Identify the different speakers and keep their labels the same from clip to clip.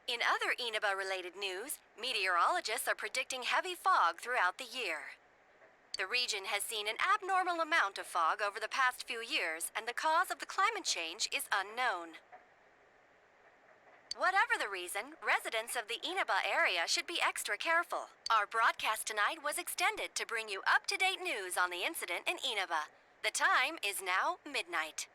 Speaker 1: In other Inaba-related news, meteorologists are predicting heavy fog throughout the year. The region has seen an abnormal amount of fog over the past few years, and the cause of the climate change is unknown. Whatever the reason, residents of the Inaba area should be extra careful. Our broadcast tonight was extended to bring you up-to-date news on the incident in Inaba. The time is now midnight.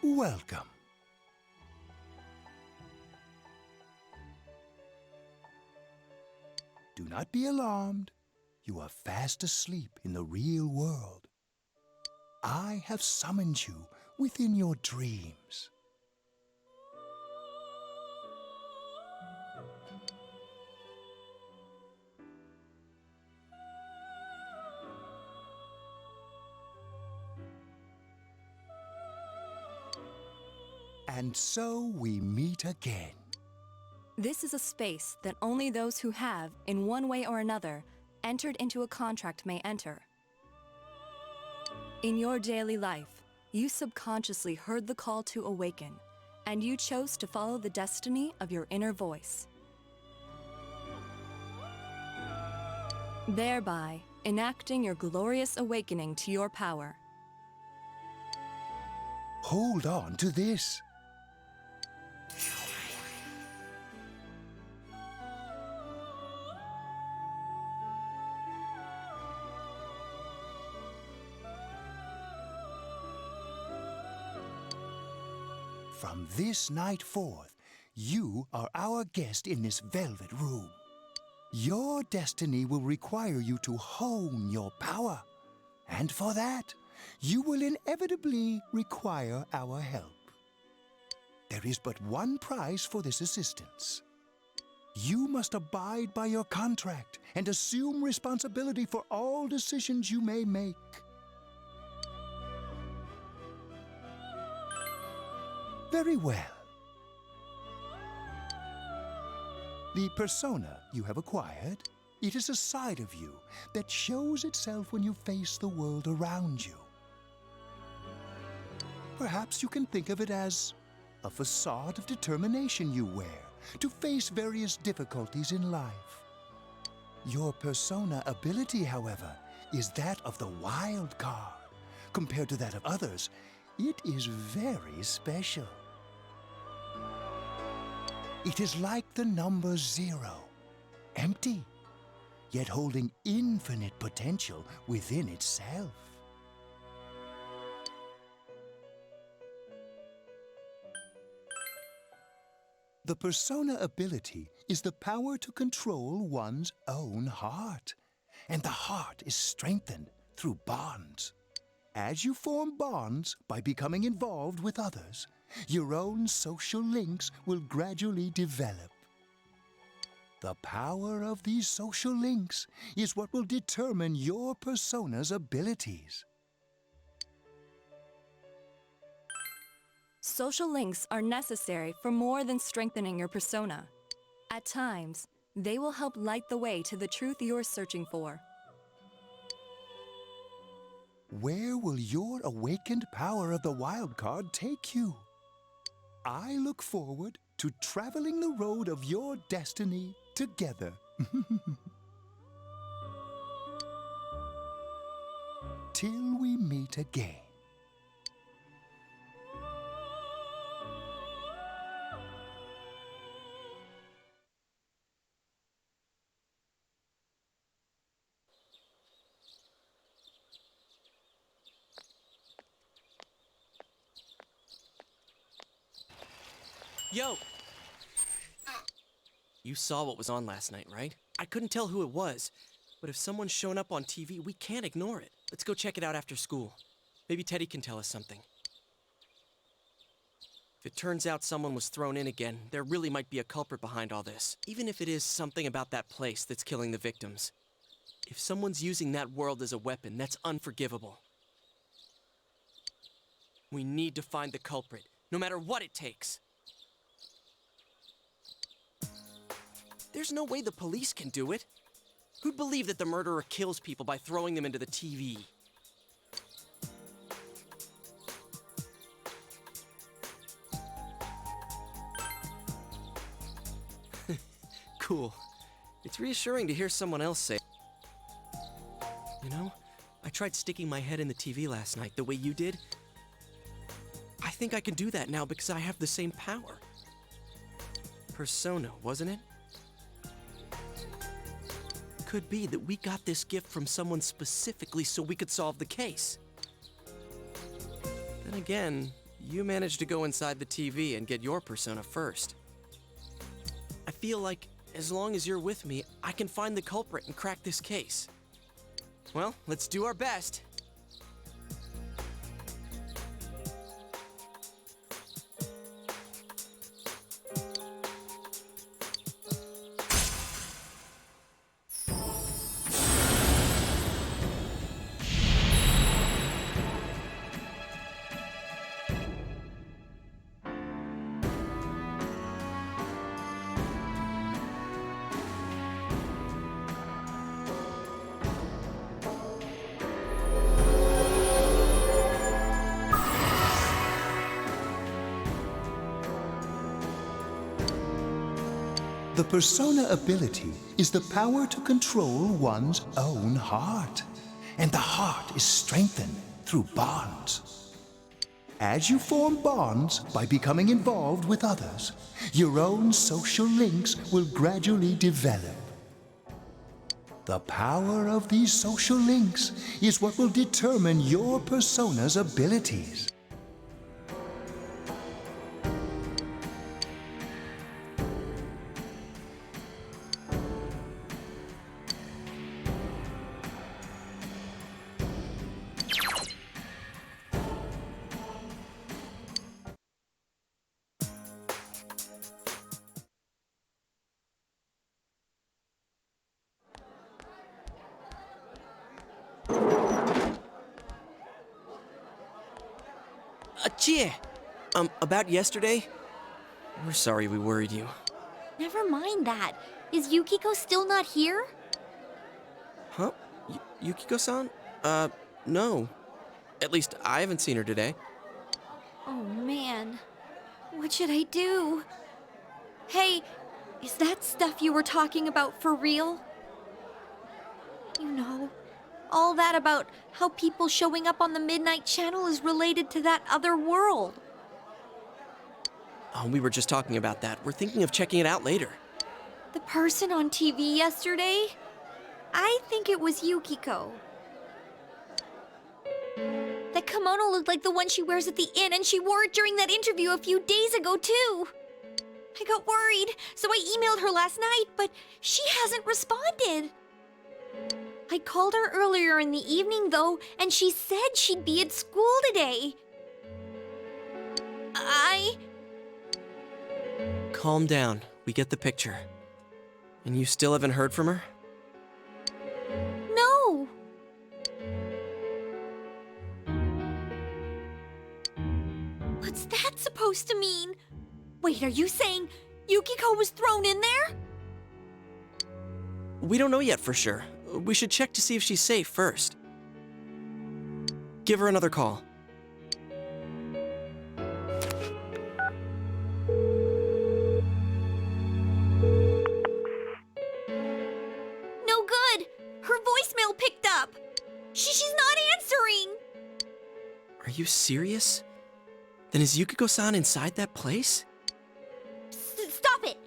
Speaker 2: Welcome. Do not be alarmed. You are fast asleep in the real world. I have summoned you within your dreams. And so we meet again.
Speaker 3: This is a space that only those who have, in one way or another, entered into a contract may enter. In your daily life, you subconsciously heard the call to awaken, and you chose to follow the destiny of your inner voice, thereby enacting your glorious awakening to your power.
Speaker 2: Hold on to this. From this night forth, you are our guest in this velvet room. Your destiny will require you to hone your power. And for that, you will inevitably require our help. There is but one price for this assistance. You must abide by your contract and assume responsibility for all decisions you may make. Very well. The persona you have acquired, it is a side of you that shows itself when you face the world around you. Perhaps you can think of it as a facade of determination you wear to face various difficulties in life. Your persona ability, however, is that of the wild card. Compared to that of others, it is very special. It is like the number 0, empty, yet holding infinite potential within itself. The persona ability is the power to control one's own heart and the heart is strengthened through bonds. As you form bonds by becoming involved with others, your own social links will gradually develop. The power of these social links is what will determine your persona's abilities.
Speaker 3: Social links are necessary for more than strengthening your persona. At times, they will help light the way to the truth you're searching for.
Speaker 2: Where will your awakened power of the wild card take you? I look forward to traveling the road of your destiny together. Till we meet again.
Speaker 4: Yo! You saw what was on last night, right? I couldn't tell who it was, but if someone's shown up on TV, we can't ignore it. Let's go check it out after school. Maybe Teddy can tell us something. If it turns out someone was thrown in again, there really might be a culprit behind all this, even if it is something about that place that's killing the victims. If someone's using that world as a weapon, that's unforgivable. We need to find the culprit, no matter what it takes. There's no way the police can do it. Who'd believe that the murderer kills people by throwing them into the TV? Cool. It's reassuring to hear someone else say. You know, I tried sticking my head in the TV last night the way you did. I think I can do that now because I have the same power. Persona, wasn't it? Could be that we got this gift from someone specifically so we could solve the case. Then again, you managed to go inside the TV and get your persona first. I feel like as long as you're with me, I can find the culprit and crack this case. Well, let's do our best.
Speaker 2: The persona ability is the power to control one's own heart, and the heart is strengthened through bonds. As you form bonds by becoming involved with others, your own social links will gradually develop. The power of these social links is what will determine your persona's abilities.
Speaker 4: Chie! About yesterday? We're sorry we worried you.
Speaker 5: Never mind that. Is Yukiko still not here?
Speaker 4: Huh? Yukiko-san? No. At least I haven't seen her today.
Speaker 5: Oh man. What should I do? Hey, is that stuff you were talking about for real? You know, all that about how people showing up on the Midnight Channel is related to that other world.
Speaker 4: Oh, we were just talking about that. We're thinking of checking it out later.
Speaker 5: The person on TV yesterday? I think it was Yukiko. That kimono looked like the one she wears at the inn, and she wore it during that interview a few days ago, too. I got worried, so I emailed her last night, but she hasn't responded. I called her earlier in the evening, though, and she said she'd be at school today.
Speaker 4: Calm down. We get the picture. And you still haven't heard from her?
Speaker 5: No. What's that supposed to mean? Wait, are you saying Yukiko was thrown in there?
Speaker 4: We don't know yet for sure. We should check to see if she's safe first. Give her another call.
Speaker 5: No good. Her voicemail picked up. She's not answering.
Speaker 4: Are you serious? Then is Yukiko-san inside that place?
Speaker 5: Stop it.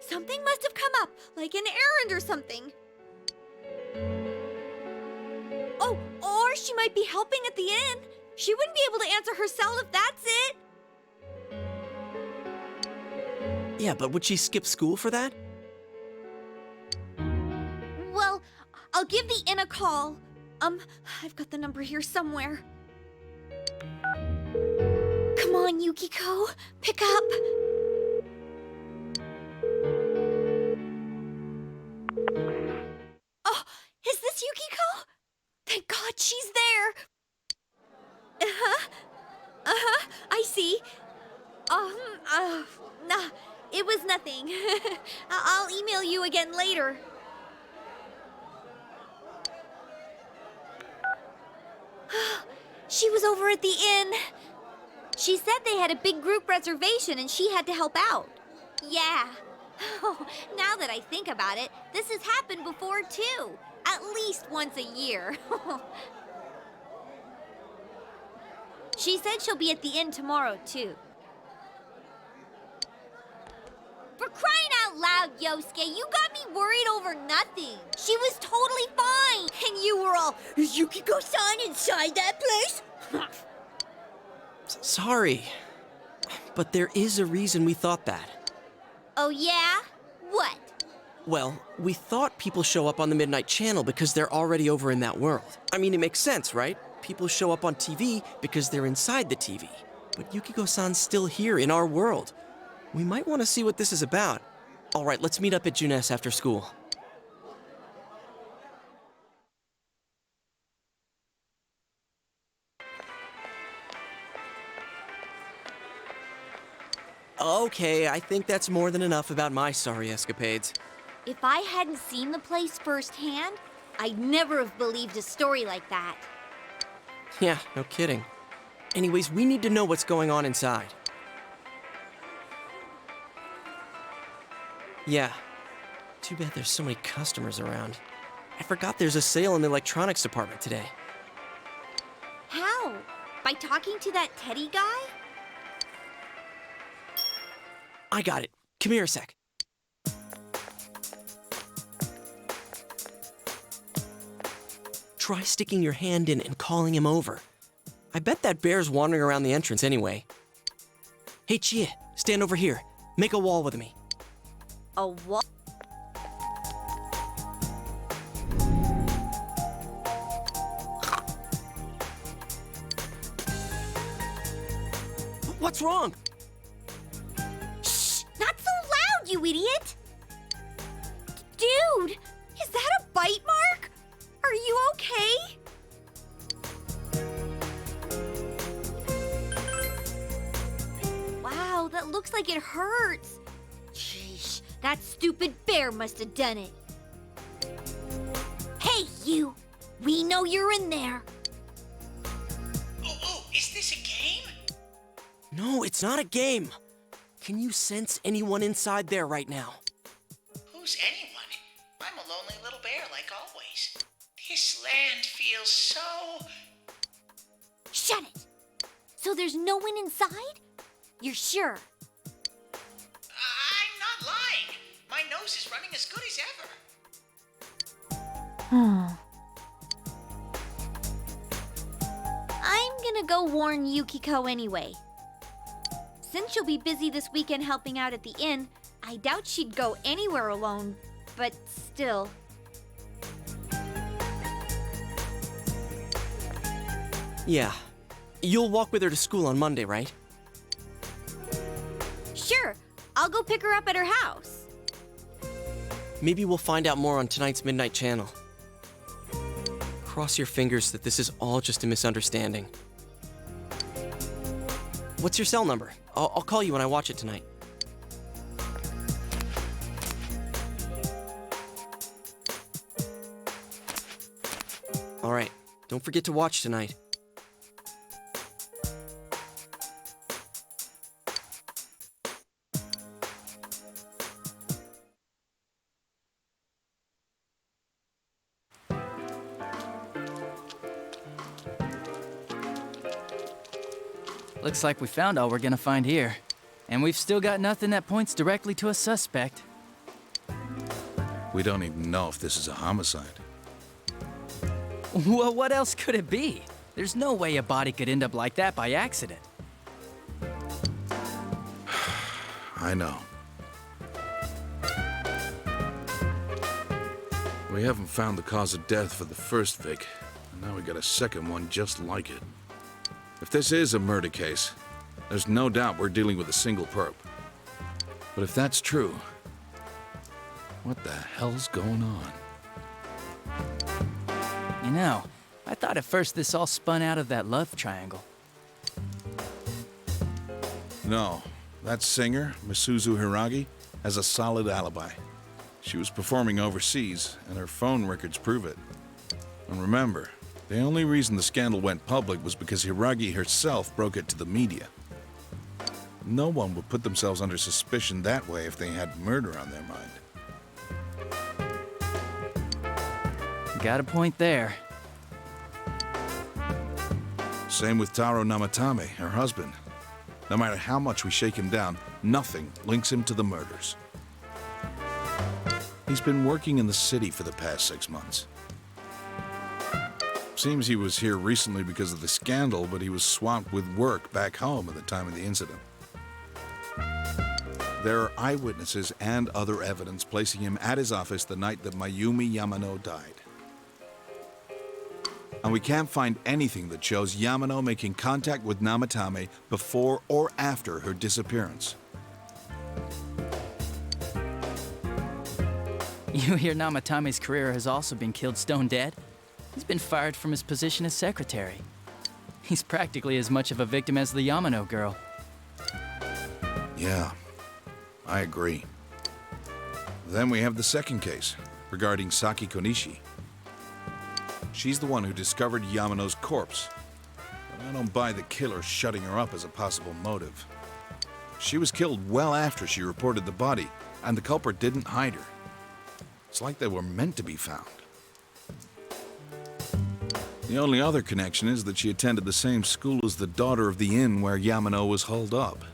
Speaker 5: Something must have come up, like an errand or something. Oh, or she might be helping at the inn. She wouldn't be able to answer herself if that's it.
Speaker 4: Yeah, but would she skip school for that?
Speaker 5: Well, I'll give the inn a call. I've got the number here somewhere. Come on, Yukiko. Pick up. Oh, is this Yukiko? Thank God she's there. I see. Nah, it was nothing. I'll email you again later. She was over at the inn. She said they had a big group reservation and she had to help out. Yeah. Oh, now that I think about it, this has happened before too. At least once a year. She said she'll be at the inn tomorrow too. For crying out loud, Yosuke, you got me worried over nothing. She was totally fine. And you were all, is Yukiko-san inside that place?
Speaker 4: Sorry. But there is a reason we thought that.
Speaker 5: Oh yeah? What?
Speaker 4: Well, we thought people show up on the Midnight Channel because they're already over in that world. I mean, it makes sense, right? People show up on TV because they're inside the TV. But Yukiko-san's still here in our world. We might want to see what this is about. All right, let's meet up at Junes after school. Okay, I think that's more than enough about my sorry escapades.
Speaker 5: If I hadn't seen the place firsthand, I'd never have believed a story like that.
Speaker 4: Yeah, no kidding. Anyways, we need to know what's going on inside. Yeah. Too bad there's so many customers around. I forgot there's a sale in the electronics department today.
Speaker 5: How? By talking to that Teddy guy?
Speaker 4: I got it. Come here a sec. Try sticking your hand in and calling him over. I bet that bear's wandering around the entrance anyway. Hey, Chie, stand over here. Make a wall with me.
Speaker 5: A what?
Speaker 4: What's wrong?
Speaker 5: Shh! Not so loud, you idiot! Dude! Is that a bite mark? Are you okay? Wow, that looks like it hurts. Sheesh, that stupid bear must have done it. Hey, you! We know you're in there.
Speaker 6: Oh, is this a game?
Speaker 4: No, it's not a game. Can you sense anyone inside there right now?
Speaker 6: Who's anyone? I'm a lonely little bear like always. This land feels so...
Speaker 5: Shut it! So there's no one inside? You're sure?
Speaker 6: I'm not lying. My nose is running as good as ever.
Speaker 5: I'm gonna go warn Yukiko anyway. Since she'll be busy this weekend helping out at the inn, I doubt she'd go anywhere alone, but still.
Speaker 4: Yeah. You'll walk with her to school on Monday, right?
Speaker 5: Sure, I'll go pick her up at her house.
Speaker 4: Maybe we'll find out more on tonight's Midnight Channel. Cross your fingers that this is all just a misunderstanding. What's your cell number? I'll call you when I watch it tonight. All right, don't forget to watch tonight.
Speaker 7: Looks like we found all we're gonna find here. And we've still got nothing that points directly to a suspect.
Speaker 8: We don't even know if this is a homicide.
Speaker 7: Well, what else could it be? There's no way a body could end up like that by accident.
Speaker 8: I know. We haven't found the cause of death for the first Vic, and now we got a second one just like it. If this is a murder case, there's no doubt we're dealing with a single perp. But if that's true, what the hell's going on?
Speaker 7: You know, I thought at first this all spun out of that love triangle.
Speaker 8: No, that singer, Misuzu Hiragi, has a solid alibi. She was performing overseas, and her phone records prove it. And remember, the only reason the scandal went public was because Hiragi herself broke it to the media. No one would put themselves under suspicion that way if they had murder on their mind.
Speaker 7: Got a point there.
Speaker 8: Same with Taro Namatame, her husband. No matter how much we shake him down, nothing links him to the murders. He's been working in the city for the past 6 months. Seems he was here recently because of the scandal, but he was swamped with work back home at the time of the incident. There are eyewitnesses and other evidence placing him at his office the night that Mayumi Yamano died. And we can't find anything that shows Yamano making contact with Namatame before or after her disappearance.
Speaker 7: You hear Namatame's career has also been killed stone dead? He's been fired from his position as secretary. He's practically as much of a victim as the Yamano girl.
Speaker 8: Yeah, I agree. Then we have the second case, regarding Saki Konishi. She's the one who discovered Yamano's corpse. But I don't buy the killer shutting her up as a possible motive. She was killed well after she reported the body, and the culprit didn't hide her. It's like they were meant to be found. The only other connection is that she attended the same school as the daughter of the inn where Yamano was holed up.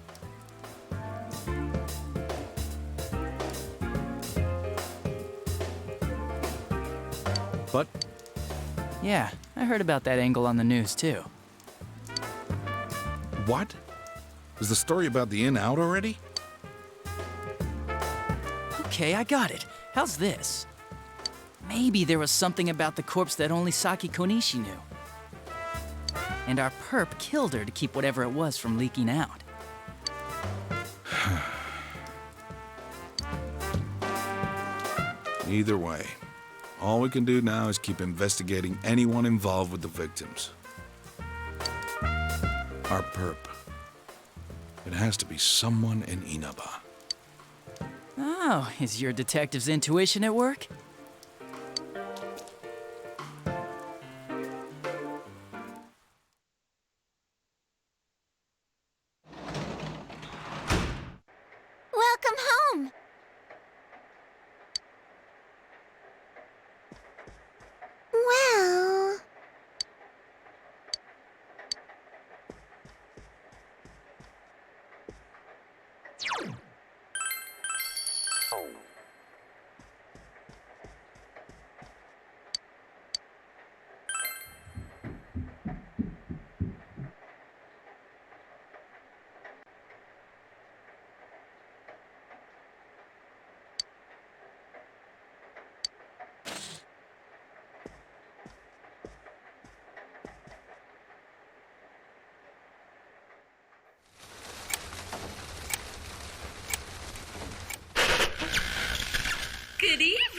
Speaker 8: But
Speaker 7: Yeah, I heard about that angle on the news too.
Speaker 8: what? Is the story about the inn out already?
Speaker 7: Okay, I got it. How's this? Maybe there was something about the corpse that only Saki Konishi knew. And our perp killed her to keep whatever it was from leaking out.
Speaker 8: Either way, all we can do now is keep investigating anyone involved with the victims. Our perp. It has to be someone in Inaba.
Speaker 7: Oh, is your detective's intuition at work?
Speaker 5: Welcome home! Well...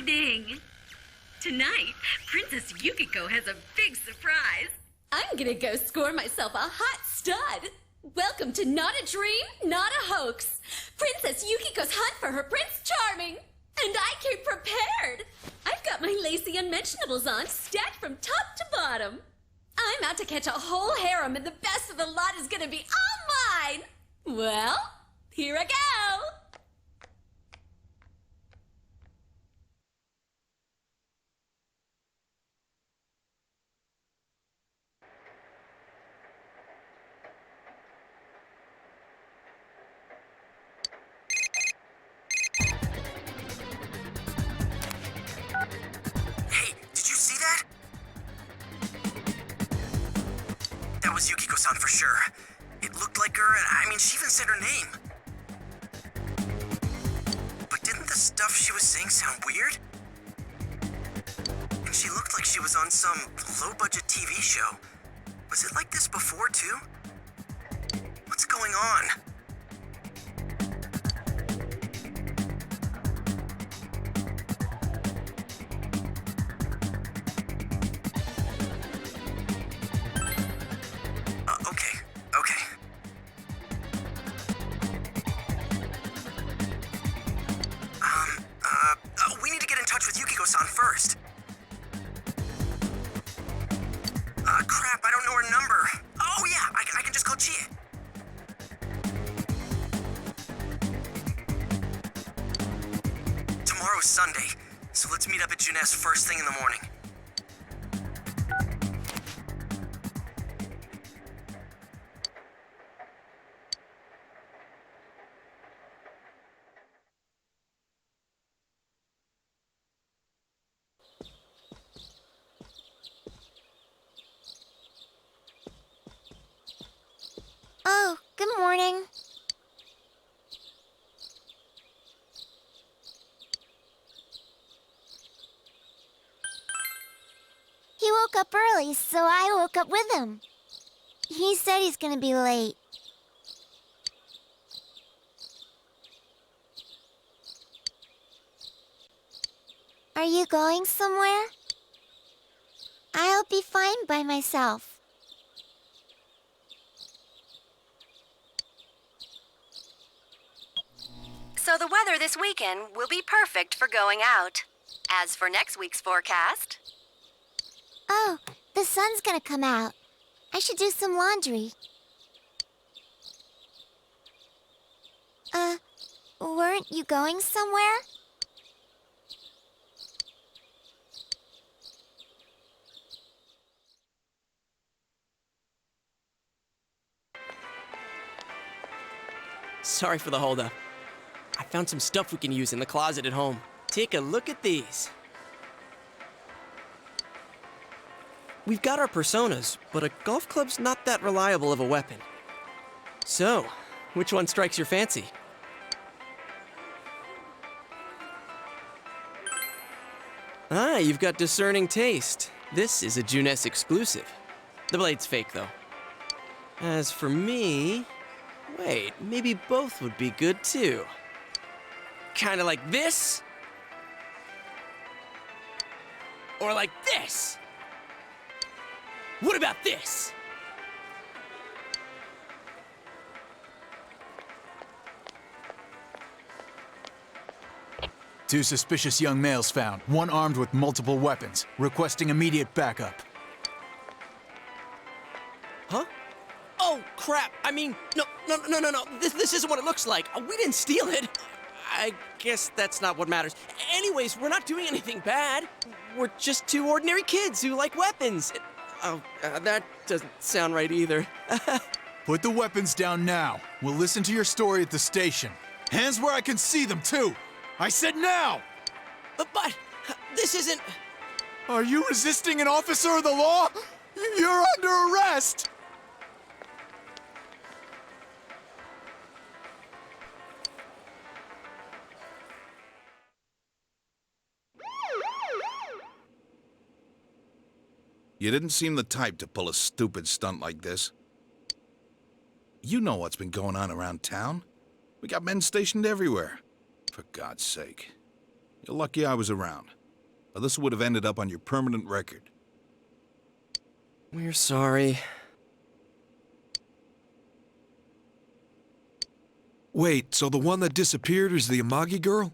Speaker 9: evening. Tonight, Princess Yukiko has a big surprise. I'm gonna go score myself a hot stud. Welcome to Not a Dream, Not a Hoax. Princess Yukiko's hunt for her Prince Charming. And I came prepared. I've got my lacy unmentionables on, stacked from top to bottom. I'm out to catch a whole harem, and the best of the lot is gonna be all mine. Well, here I go.
Speaker 4: Hey, did you see that? That was Yukiko-san for sure. It looked like her, and I mean, she even said her name. But didn't the stuff she was saying sound weird? And she looked like she was on some low-budget TV show. Was it like this before, too? What's going on? Okay. We need to get in touch with Yukiko-san first. Crap, I don't know her number. Oh yeah, I can just call Chie. Tomorrow's Sunday, so let's meet up at Junes first thing in the morning.
Speaker 5: Oh, good morning. He woke up early, so I woke up with him. He said he's gonna be late. Are you going somewhere? I'll be fine by myself.
Speaker 1: So the weather this weekend will be perfect for going out. As for next week's forecast...
Speaker 5: Oh, the sun's gonna come out. I should do some laundry. Weren't you going somewhere?
Speaker 4: Sorry for the holdup. I found some stuff we can use in the closet at home. Take a look at these. We've got our personas, but a golf club's not that reliable of a weapon. So, which one strikes your fancy? Ah, you've got discerning taste. This is a Junes exclusive. The blade's fake, though. As for me... Wait, maybe both would be good, too. Kinda like this? Or like this? What about this?
Speaker 10: Two suspicious young males found, one armed with multiple weapons, requesting immediate backup.
Speaker 4: Huh? Oh, crap! I mean, no. This isn't what it looks like. We didn't steal it. I guess that's not what matters. Anyways, we're not doing anything bad. We're just two ordinary kids who like weapons. That doesn't sound right either.
Speaker 10: Put the weapons down now. We'll listen to your story at the station. Hands where I can see them, too! I said now!
Speaker 4: But this isn't...
Speaker 10: Are you resisting an officer of the law? You're under arrest!
Speaker 8: You didn't seem the type to pull a stupid stunt like this. You know what's been going on around town. We got men stationed everywhere. For God's sake. You're lucky I was around. Alyssa would have ended up on your permanent record.
Speaker 4: We're sorry.
Speaker 10: Wait, so the one that disappeared is the Amagi girl?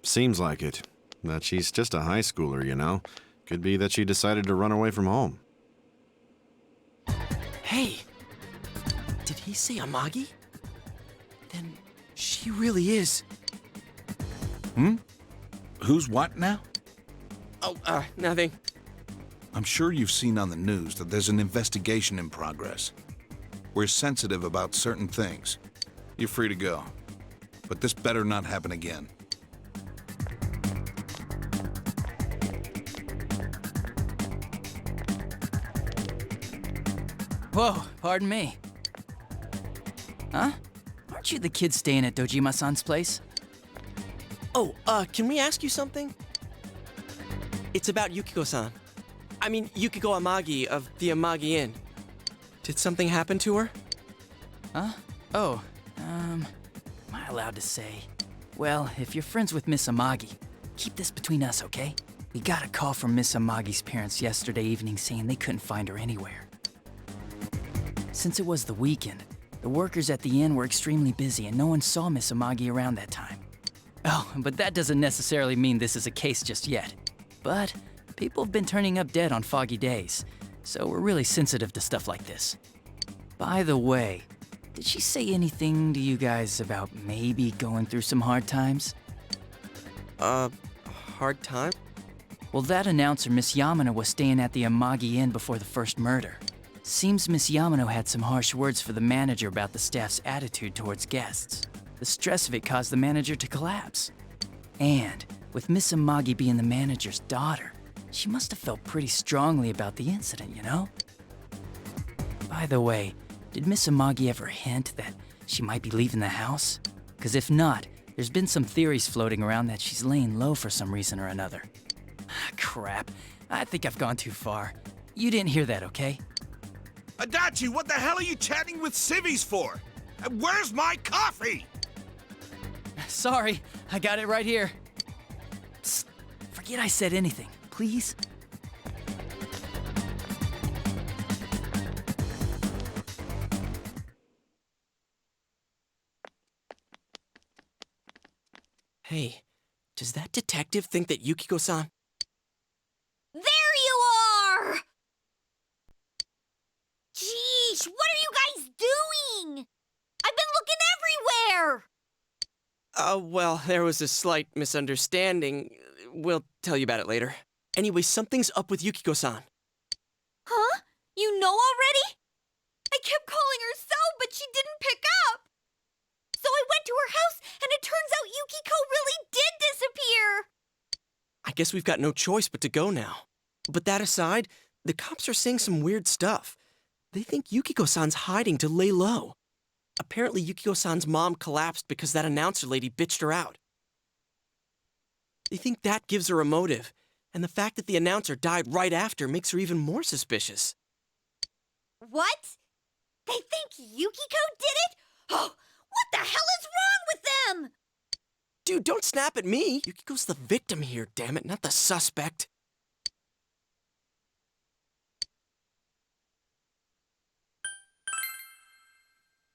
Speaker 11: Seems like it. But she's just a high schooler, you know. Could be that she decided to run away from home.
Speaker 4: Hey! Did he say Amagi? Then she really is.
Speaker 8: Who's what now?
Speaker 4: Oh, nothing.
Speaker 8: I'm sure you've seen on the news that there's an investigation in progress. We're sensitive about certain things. You're free to go. But this better not happen again.
Speaker 7: Whoa, pardon me. Huh? Aren't you the kid staying at Dojima-san's place?
Speaker 4: Oh, can we ask you something? It's about Yukiko-san. I mean, Yukiko Amagi of the Amagi Inn. Did something happen to her?
Speaker 7: Huh? Oh, am I allowed to say? Well, if you're friends with Miss Amagi, keep this between us, okay? We got a call from Miss Amagi's parents yesterday evening saying they couldn't find her anywhere. Since it was the weekend, the workers at the inn were extremely busy and no one saw Miss Amagi around that time. Oh, but that doesn't necessarily mean this is a case just yet. But people have been turning up dead on foggy days, so we're really sensitive to stuff like this. By the way, did she say anything to you guys about maybe going through some hard times?
Speaker 4: Hard time?
Speaker 7: Well, that announcer, Miss Yamano, was staying at the Amagi Inn before the first murder. Seems Miss Yamano had some harsh words for the manager about the staff's attitude towards guests. The stress of it caused the manager to collapse. And with Miss Amagi being the manager's daughter, she must have felt pretty strongly about the incident, you know? By the way, did Miss Amagi ever hint that she might be leaving the house? 'Cause if not, there's been some theories floating around that she's laying low for some reason or another. Crap, I think I've gone too far. You didn't hear that, okay?
Speaker 10: Adachi, what the hell are you chatting with civvies for? And where's my coffee?
Speaker 7: Sorry, I got it right here. Psst, forget I said anything, please.
Speaker 4: Hey, does that detective think that Yukiko-san...
Speaker 5: There you are! Jeez, what are you guys doing? I've been looking everywhere!
Speaker 4: well, there was a slight misunderstanding. We'll tell you about it later. Anyway, something's up with Yukiko-san.
Speaker 5: Huh? You know already? I kept calling her so, but she didn't pick up. So I went to her house, and it turns out Yukiko really did disappear.
Speaker 4: I guess we've got no choice but to go now. But that aside, the cops are saying some weird stuff. They think Yukiko-san's hiding to lay low. Apparently, Yukiko-san's mom collapsed because that announcer lady bitched her out. They think that gives her a motive, and the fact that the announcer died right after makes her even more suspicious.
Speaker 5: What? They think Yukiko did it? Oh, what the hell is wrong with them?
Speaker 4: Dude, don't snap at me! Yukiko's the victim here, damn it, not the suspect.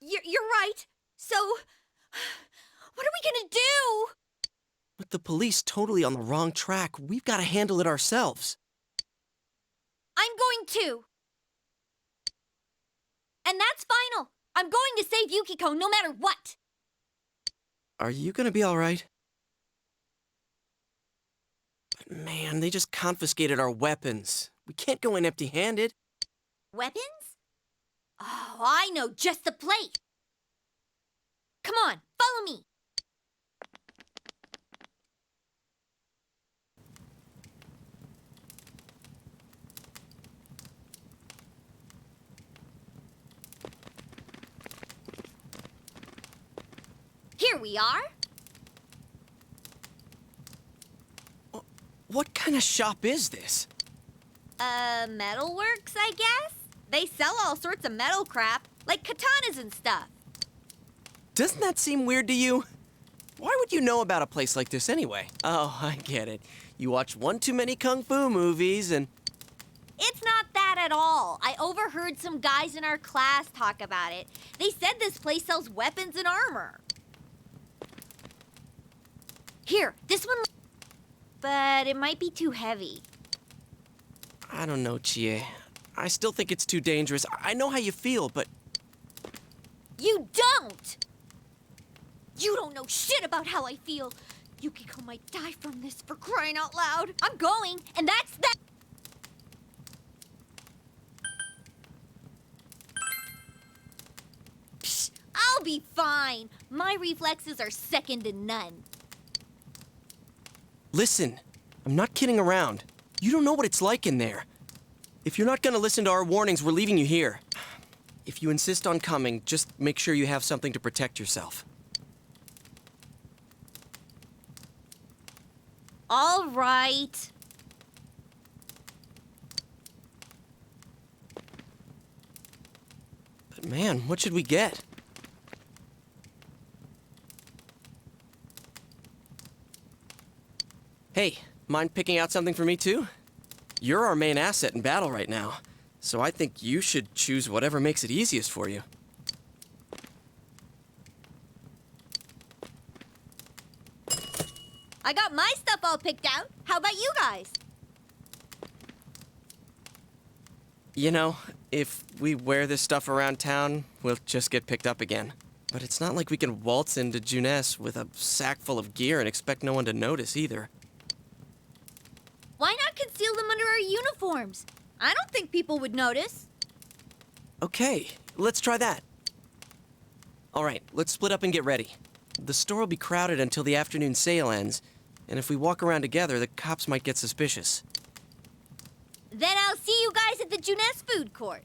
Speaker 5: You're right. So, what are we gonna do?
Speaker 4: With the police totally on the wrong track, we've got to handle it ourselves.
Speaker 5: I'm going to. And that's final. I'm going to save Yukiko no matter what.
Speaker 4: Are you gonna be alright? But man, they just confiscated our weapons. We can't go in empty-handed.
Speaker 5: Weapons? Oh, I know just the place. Come on, follow me. Here we are.
Speaker 4: What kind of shop is this?
Speaker 5: Metalworks, I guess? They sell all sorts of metal crap, like katanas and stuff.
Speaker 4: Doesn't that seem weird to you? Why would you know about a place like this anyway? Oh, I get it. You watch one too many kung fu movies and...
Speaker 5: It's not that at all. I overheard some guys in our class talk about it. They said this place sells weapons and armor. Here, this one... But it might be too heavy.
Speaker 4: I don't know, Chie. I still think it's too dangerous. I know how you feel, but...
Speaker 5: You don't! You don't know shit about how I feel. Yukiko might die from this, for crying out loud. I'm going, and that's that. Psh, I'll be fine. My reflexes are second to none.
Speaker 4: Listen, I'm not kidding around. You don't know what it's like in there. If you're not gonna listen to our warnings, we're leaving you here. If you insist on coming, just make sure you have something to protect yourself.
Speaker 5: All right.
Speaker 4: But man, what should we get? Hey, mind picking out something for me too? You're our main asset in battle right now, so I think you should choose whatever makes it easiest for you.
Speaker 5: I got my stuff all picked out. How about you guys?
Speaker 4: You know, if we wear this stuff around town, we'll just get picked up again. But it's not like we can waltz into Junes with a sack full of gear and expect no one to notice either.
Speaker 5: Why not conceal them under our uniforms? I don't think people would notice.
Speaker 4: Okay, let's try that. All right, let's split up and get ready. The store will be crowded until the afternoon sale ends, and if we walk around together, the cops might get suspicious.
Speaker 5: Then I'll see you guys at the Junes food court.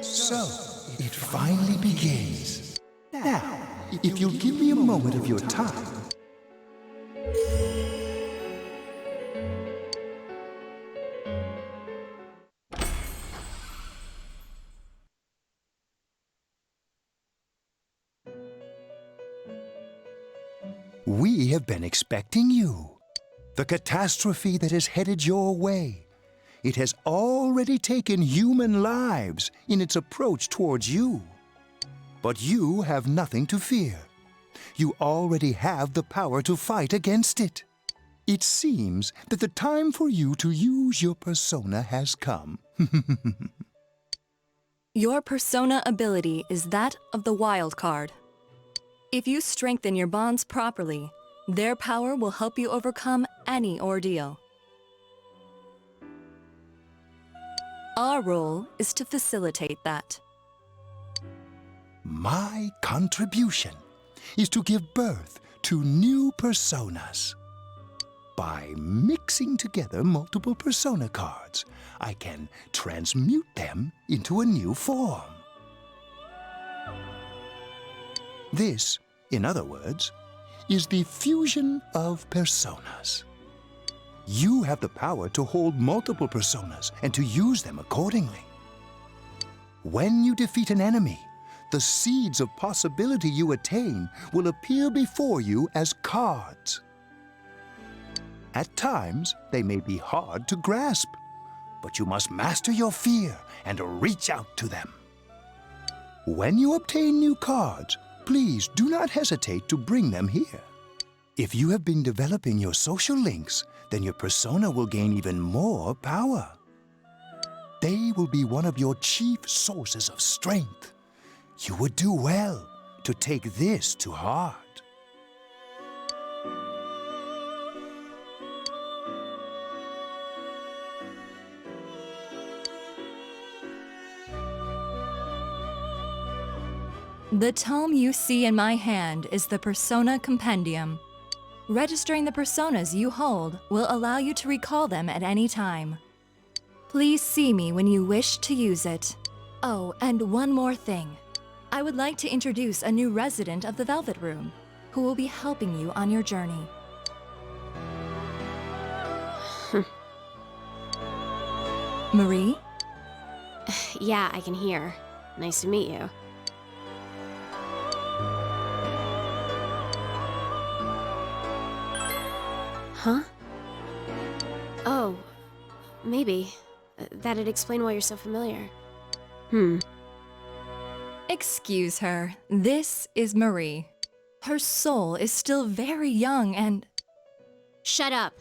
Speaker 2: So, it finally begins. Now, if you'll give me a moment of your time. We have been expecting you. The catastrophe that is headed your way. It has already taken human lives in its approach towards you. But you have nothing to fear. You already have the power to fight against it. It seems that the time for you to use your persona has come.
Speaker 3: Your persona ability is that of the wild card. If you strengthen your bonds properly, their power will help you overcome any ordeal. Our role is to facilitate that.
Speaker 2: My contribution is to give birth to new personas. By mixing together multiple persona cards, I can transmute them into a new form. This, in other words, is the fusion of personas. You have the power to hold multiple personas and to use them accordingly. When you defeat an enemy, the seeds of possibility you attain will appear before you as cards. At times, they may be hard to grasp, but you must master your fear and reach out to them. When you obtain new cards, please do not hesitate to bring them here. If you have been developing your social links, then your persona will gain even more power. They will be one of your chief sources of strength. You would do well to take this to heart.
Speaker 3: The tome you see in my hand is the Persona Compendium. Registering the personas you hold will allow you to recall them at any time. Please see me when you wish to use it. Oh, and one more thing. I would like to introduce a new resident of the Velvet Room, who will be helping you on your journey. Marie?
Speaker 12: Yeah, I can hear. Nice to meet you. Huh? Oh, maybe. That'd explain why you're so familiar.
Speaker 3: Excuse her. This is Marie. Her soul is still very young and...
Speaker 12: Shut up.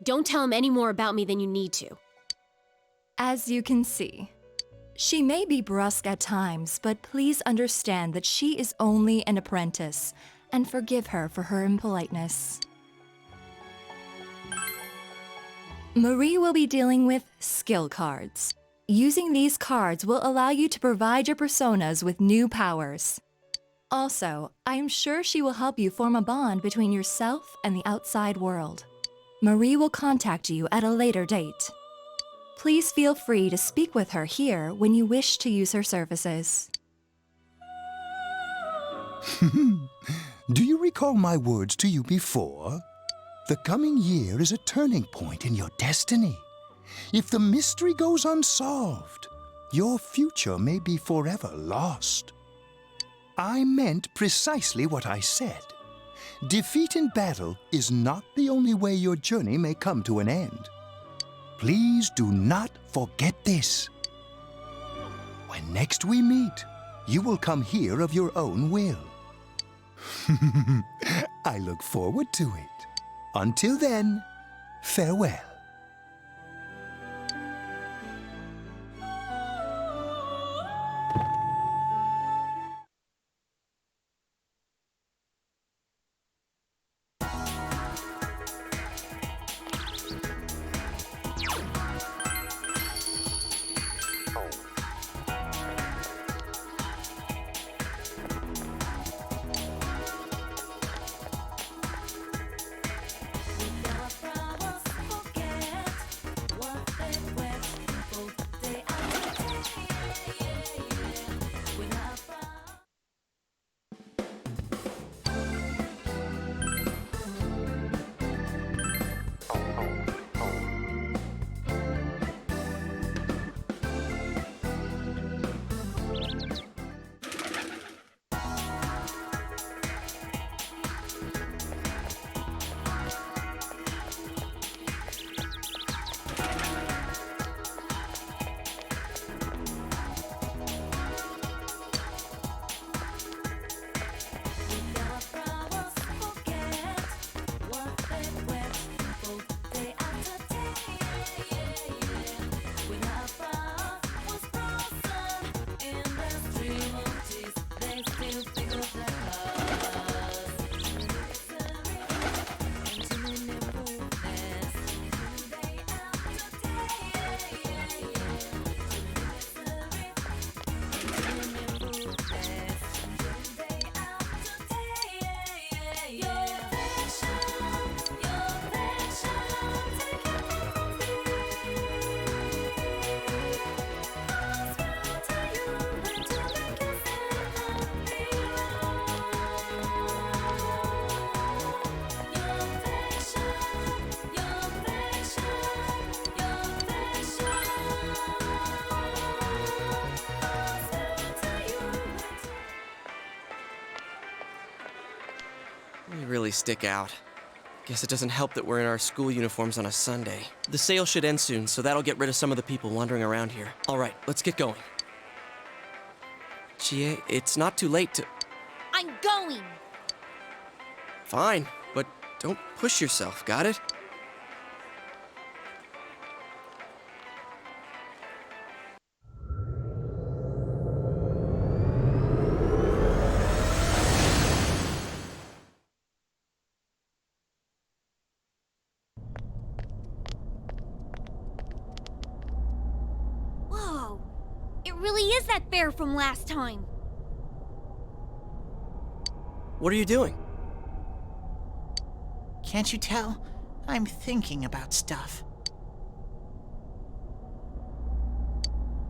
Speaker 12: Don't tell him any more about me than you need to.
Speaker 3: As you can see, she may be brusque at times, but please understand that she is only an apprentice, and forgive her for her impoliteness. Marie will be dealing with skill cards. Using these cards will allow you to provide your personas with new powers. Also, I am sure she will help you form a bond between yourself and the outside world. Marie will contact you at a later date. Please feel free to speak with her here when you wish to use her services.
Speaker 2: Do you recall my words to you before? The coming year is a turning point in your destiny. If the mystery goes unsolved, your future may be forever lost. I meant precisely what I said. Defeat in battle is not the only way your journey may come to an end. Please do not forget this. When next we meet, you will come here of your own will. I look forward to it. Until then, farewell.
Speaker 4: really stick out. Guess it doesn't help that we're in our school uniforms on a Sunday. The sale should end soon, so that'll get rid of some of the people wandering around here. All right, let's get going. Chie, it's not too late to...
Speaker 5: I'm going!
Speaker 4: Fine, but don't push yourself, got it?
Speaker 5: Whoa! It really is that bear from last time.
Speaker 4: What are you doing?
Speaker 6: Can't you tell? I'm thinking about stuff.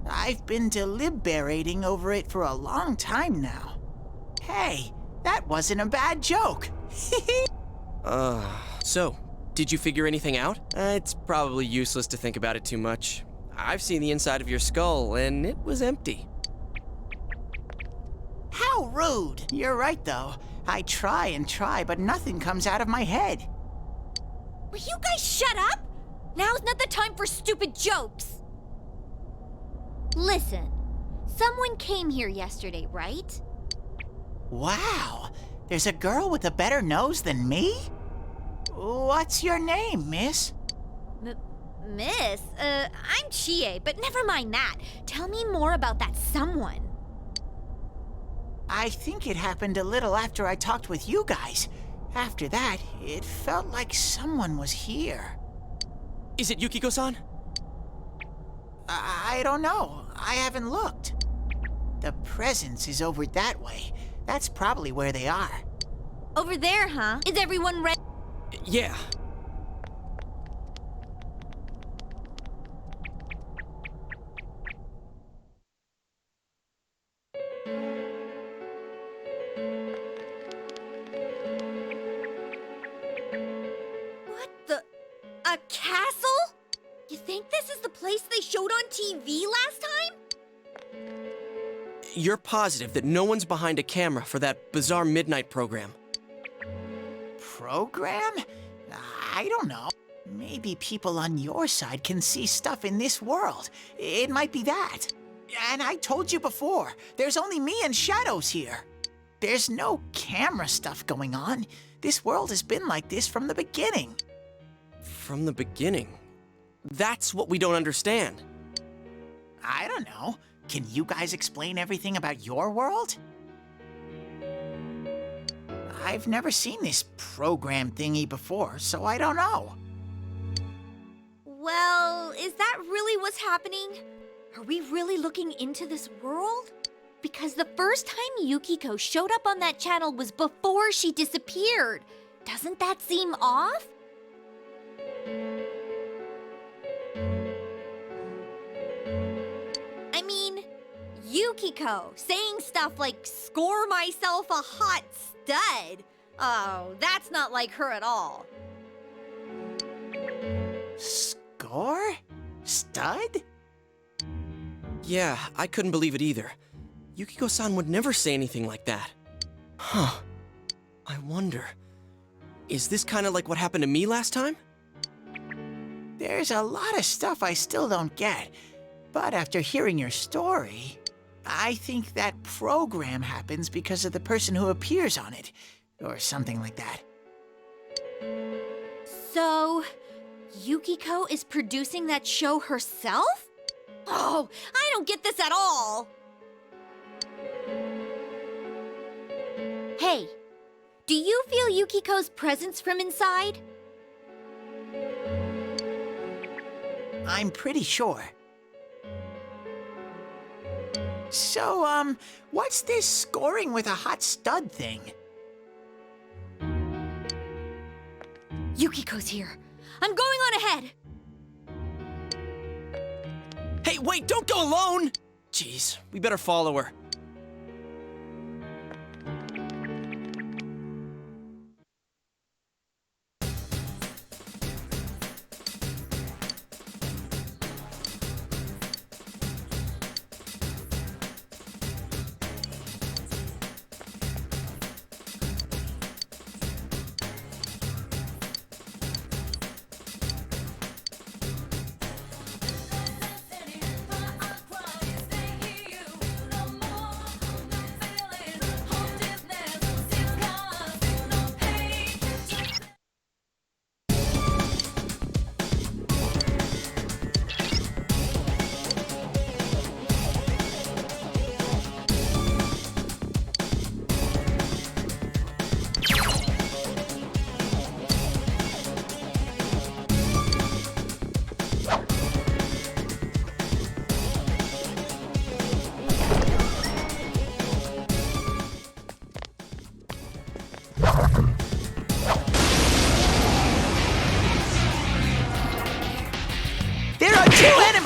Speaker 6: I've been deliberating over it for a long time now. Hey, that wasn't a bad joke.
Speaker 4: So, did you figure anything out? It's probably useless to think about it too much. I've seen the inside of your skull, and it was empty.
Speaker 6: How rude! You're right, though. I try and try, but nothing comes out of my head.
Speaker 5: Will you guys shut up? Now's not the time for stupid jokes. Listen, someone came here yesterday, right?
Speaker 6: Wow, there's a girl with a better nose than me? What's your name, miss?
Speaker 5: Miss? I'm Chie, but never mind that. Tell me more about that someone.
Speaker 6: I think it happened a little after I talked with you guys. After that, it felt like someone was here.
Speaker 4: Is it Yukiko-san?
Speaker 6: I don't know. I haven't looked. The presence is over that way. That's probably where they are.
Speaker 5: Over there, huh? Is everyone ready?
Speaker 4: Yeah.
Speaker 5: A castle? You think this is the place they showed on TV last time?
Speaker 4: You're positive that no one's behind a camera for that bizarre midnight program?
Speaker 6: Program? I don't know. Maybe people on your side can see stuff in this world. It might be that. And I told you before, there's only me and Shadows here. There's no camera stuff going on. This world has been like this from the beginning.
Speaker 4: From the beginning? That's what we don't understand.
Speaker 6: I don't know. Can you guys explain everything about your world? I've never seen this program thingy before, so I don't know.
Speaker 5: Well, is that really what's happening? Are we really looking into this world? Because the first time Yukiko showed up on that channel was before she disappeared. Doesn't that seem off? I mean, Yukiko saying stuff like, "Score myself a hot stud." Oh, that's not like her at all.
Speaker 6: Score? Stud?
Speaker 4: Yeah, I couldn't believe it either. Yukiko-san would never say anything like that. Huh. I wonder, is this kind of like what happened to me last time?
Speaker 6: There's a lot of stuff I still don't get, but after hearing your story, I think that program happens because of the person who appears on it, or something like that.
Speaker 5: So, Yukiko is producing that show herself? Oh, I don't get this at all! Hey, do you feel Yukiko's presence from inside?
Speaker 6: I'm pretty sure. So, what's this scoring with a hot stud thing?
Speaker 5: Yukiko's here. I'm going on ahead.
Speaker 4: Hey, wait, don't go alone! Jeez, we better follow her.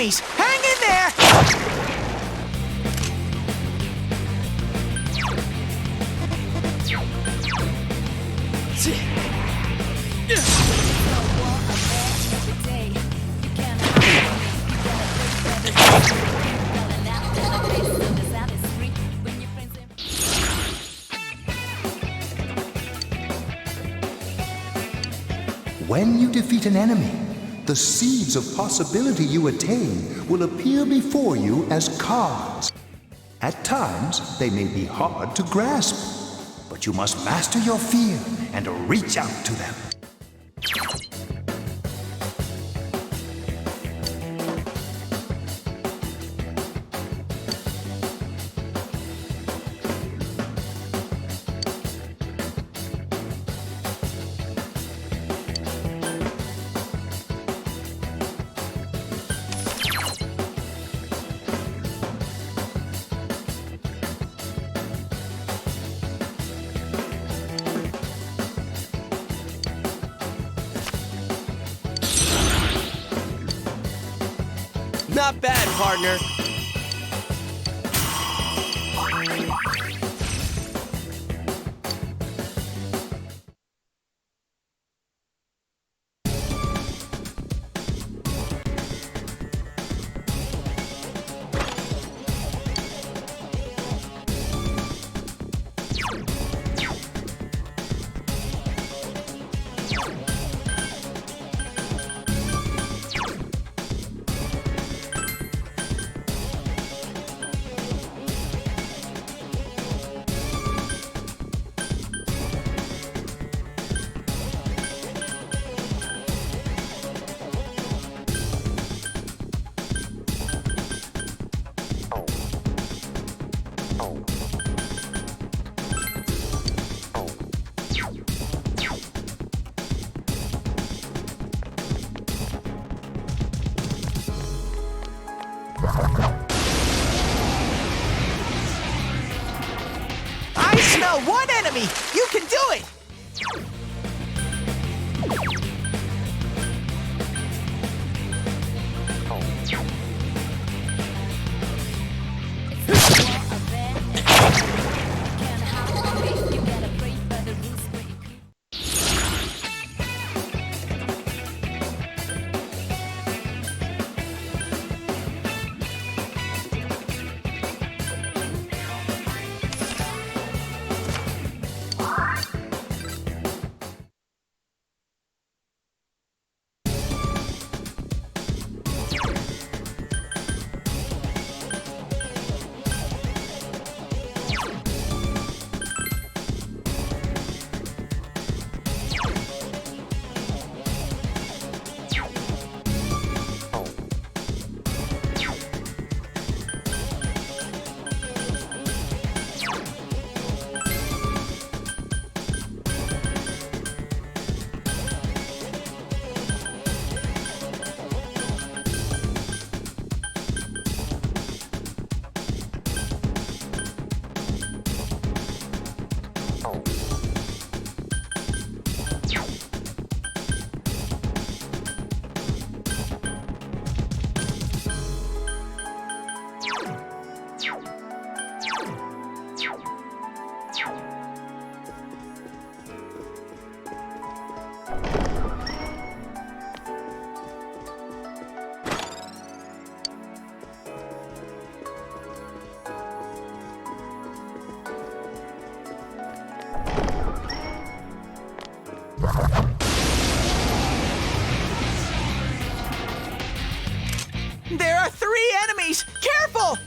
Speaker 6: enemies! Hang in there!
Speaker 2: When you defeat an enemy, the seeds of possibility you attain will appear before you as cards. At times, they may be hard to grasp, but you must master your fear and reach out to them.
Speaker 4: Not bad, partner.
Speaker 6: I smell one enemy! You can do it! There are 3 enemies! Careful!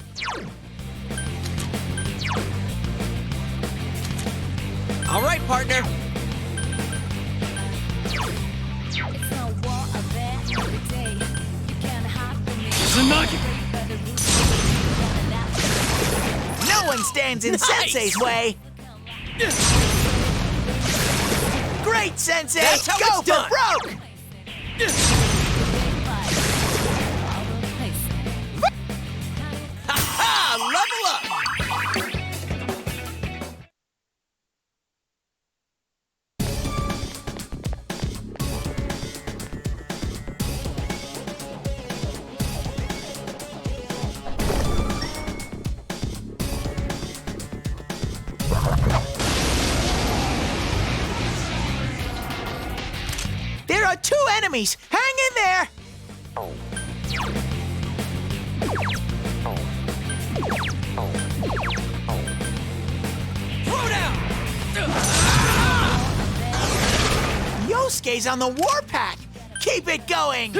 Speaker 4: All right, partner.
Speaker 6: No one stands in Sensei's way! Great, Sensei!
Speaker 4: That's how
Speaker 6: Go
Speaker 4: it's
Speaker 6: for
Speaker 4: done.
Speaker 6: broke!
Speaker 4: Ha! Level up!
Speaker 6: enemies! Hang in there!
Speaker 4: Throw down!
Speaker 6: Yosuke's on the warpath! Keep it going!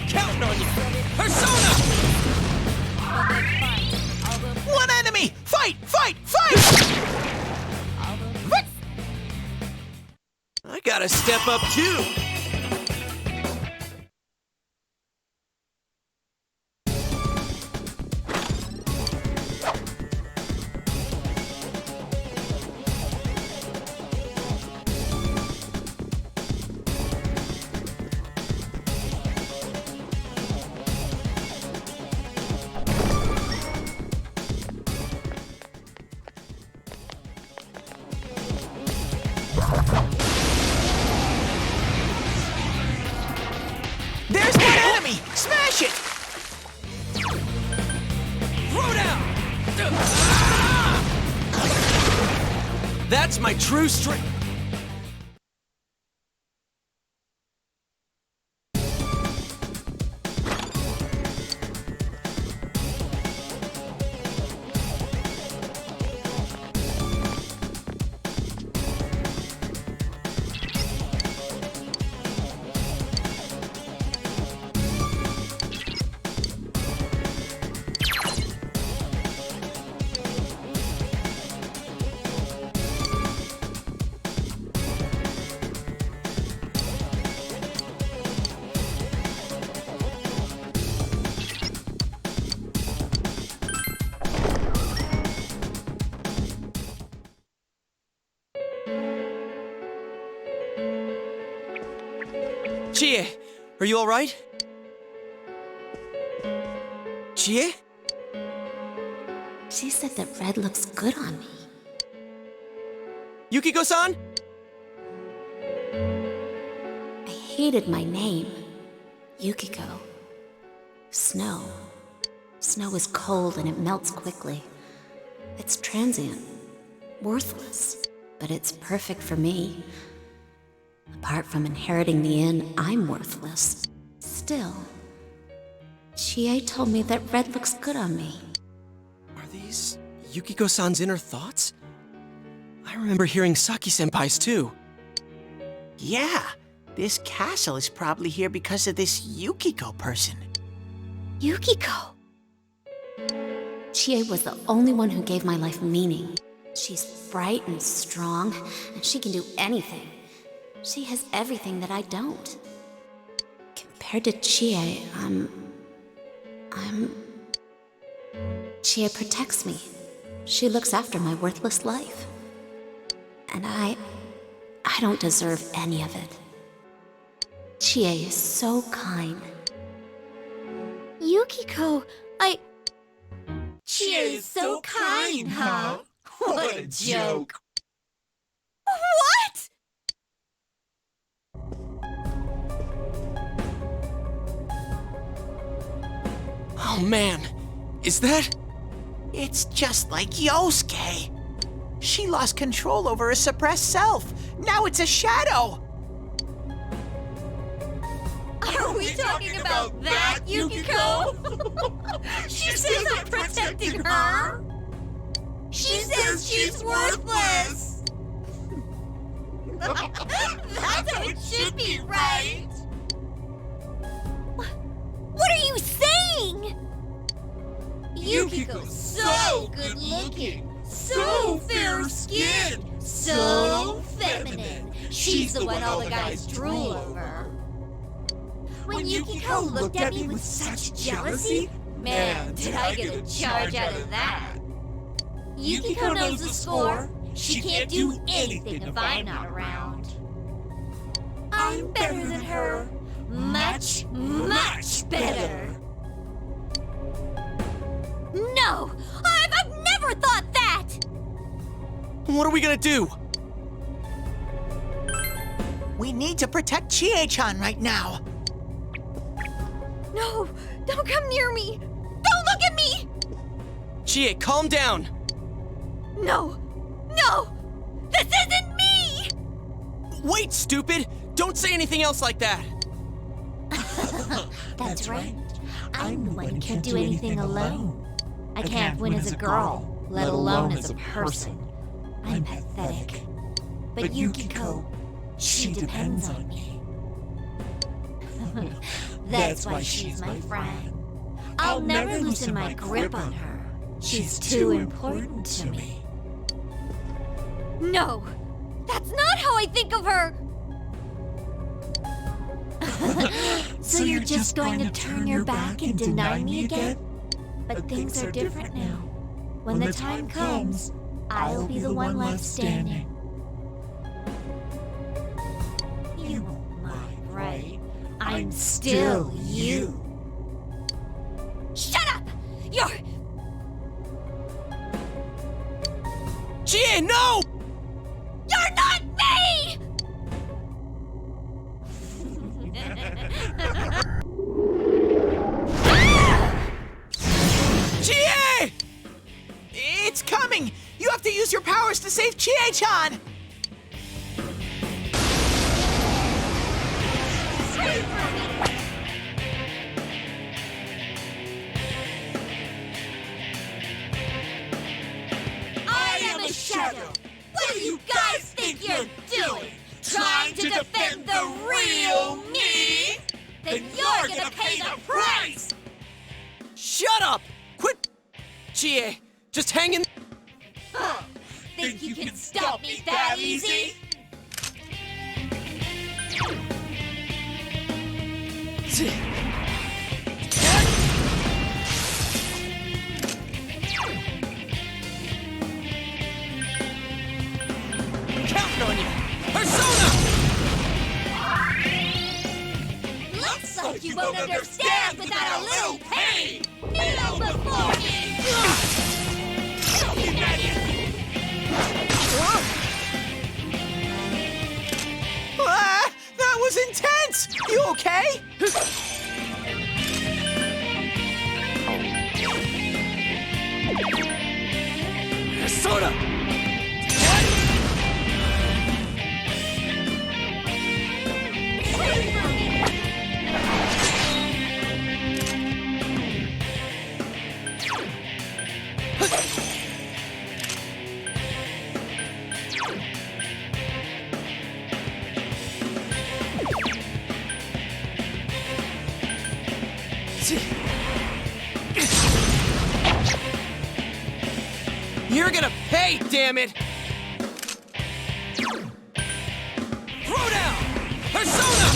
Speaker 4: Counting on you! Persona!
Speaker 6: One enemy! Fight! Fight! Fight!
Speaker 4: I gotta step up too!
Speaker 6: There's one enemy! Smash it!
Speaker 4: Throw down! That's my true strength! Chie, are you alright? Chie?
Speaker 9: She said that red looks good on me.
Speaker 4: Yukiko-san?
Speaker 9: I hated my name. Yukiko. Snow. Snow is cold and it melts quickly. It's transient. Worthless. But it's perfect for me. Apart from inheriting the inn, I'm worthless. Still, Chie told me that red looks good on me.
Speaker 4: Are these Yukiko-san's inner thoughts? I remember hearing Saki-senpai's too.
Speaker 6: Yeah, this castle is probably here because of this Yukiko person.
Speaker 9: Yukiko! Chie was the only one who gave my life meaning. She's bright and strong, and she can do anything. She has everything that I don't. Compared to Chie, Chie protects me. She looks after my worthless life. And I don't deserve any of it. Chie is so kind.
Speaker 5: Yukiko, Chie is so kind, huh?
Speaker 6: What a joke!
Speaker 5: What?
Speaker 4: Oh man, is that?
Speaker 6: It's just like Yosuke. She lost control over her suppressed self. Now it's a shadow.
Speaker 5: Are we talking about that, Yukiko? She says I'm protecting her. She says she's worthless. That's how it should be, right? What are you saying? Yukiko's so good looking, so fair skinned, so feminine. She's the one all the guys drool over. When Yukiko looked at me with such jealousy, man, did I get a charge out of that. Yukiko knows the score. She can't do anything if I'm not around. I'm better than her. Much, much better. No! I've never thought that!
Speaker 4: What are we gonna do?
Speaker 6: We need to protect Chie-chan right now.
Speaker 5: No! Don't come near me! Don't look at me!
Speaker 4: Chie, calm down!
Speaker 5: No! No! This isn't me!
Speaker 4: Wait, stupid! Don't say anything else like that!
Speaker 5: That's right. I'm the one who can't do anything alone. I can't win as a girl, let alone as a person. I'm pathetic. But Yukiko, she depends on me. That's why she's my friend. I'll never loosen my grip on her. She's too important to me. No! That's not how I think of her! So you're just going to turn your back and deny me again? But things are different now. When the time comes, I'll be the one left standing. You won't mind, right? I'm still you. Shut up! You're...
Speaker 4: Chie, no!
Speaker 5: You're not me!
Speaker 6: Chie! It's coming! You have to use your powers to save Chie-chan!
Speaker 5: I am a shadow! What do you guys think you're doing? Trying to defend the real me? Then you're gonna pay the price!
Speaker 4: Shut up! Quit! Chie, just hang in.
Speaker 5: Think you can stop me that easy?
Speaker 4: Counting on you! Persona!
Speaker 5: Looks like you won't understand without a little pain! Kneel before me!
Speaker 6: That was intense! You okay?
Speaker 4: Persona! You're gonna pay, damn it! Throw down! Persona!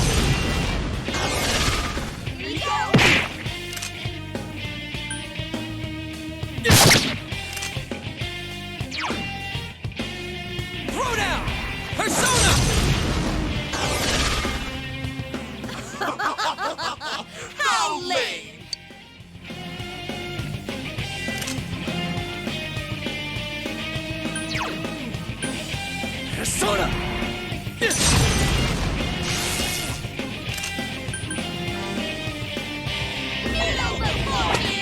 Speaker 4: Throw down! Persona!
Speaker 5: How lame!
Speaker 4: Persona!
Speaker 5: Kneel before me!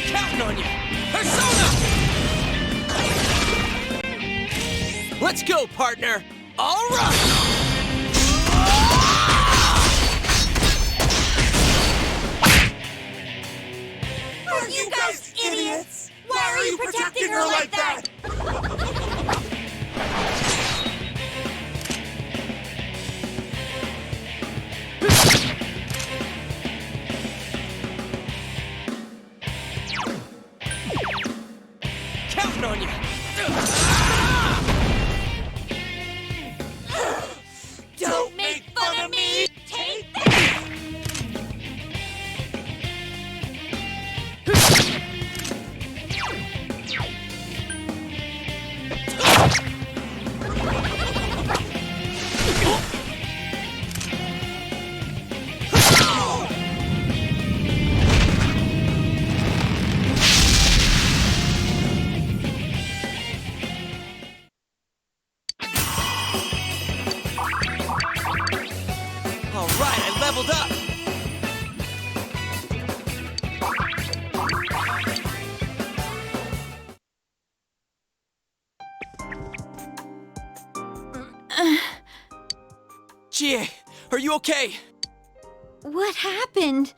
Speaker 4: Counting on you! Persona! Let's go, partner! All right!
Speaker 5: Are you guys idiots? Why are you protecting her like that?
Speaker 4: Counting on you!
Speaker 5: Don't make fun of me! Take this!
Speaker 4: Chie, are you okay?
Speaker 5: What happened?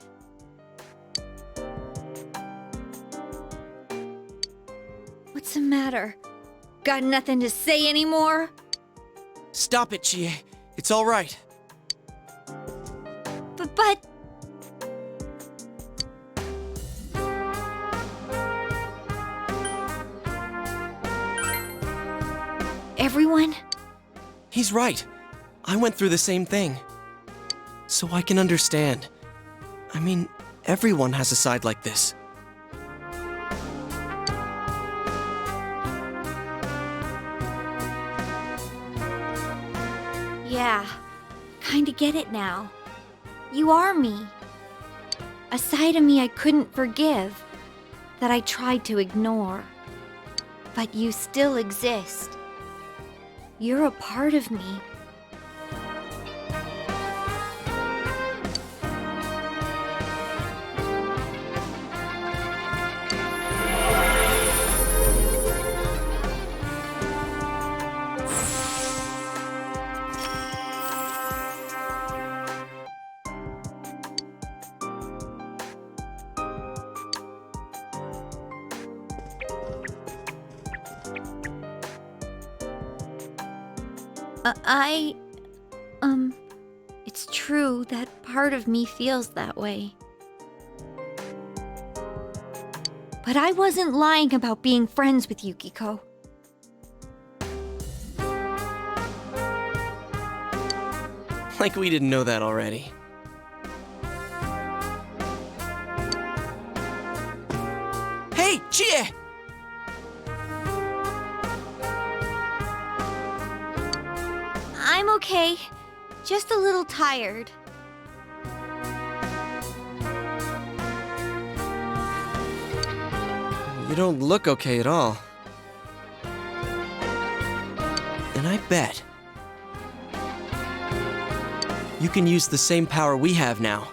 Speaker 5: What's the matter? Got nothing to say anymore?
Speaker 4: Stop it, Chie. It's all right.
Speaker 5: But... Everyone?
Speaker 4: He's right. I went through the same thing. So I can understand. I mean, everyone has a side like this.
Speaker 5: Yeah, kinda get it now. You are me. A side of me I couldn't forgive, that I tried to ignore. But you still exist. You're a part of me. It's true that part of me feels that way. But I wasn't lying about being friends with Yukiko.
Speaker 4: Like we didn't know that already. Hey, Chie!
Speaker 5: I'm okay. Just a little tired.
Speaker 4: You don't look okay at all. And I bet you can use the same power we have now.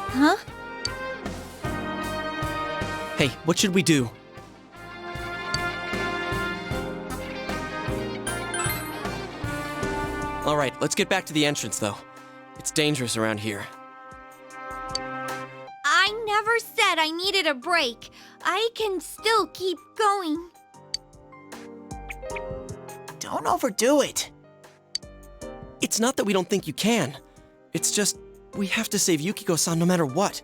Speaker 5: Huh?
Speaker 4: Hey, what should we do? All right, let's get back to the entrance, though. It's dangerous around here.
Speaker 5: I never said I needed a break. I can still keep going.
Speaker 6: Don't overdo it.
Speaker 4: It's not that we don't think you can. It's just, we have to save Yukiko-san no matter what.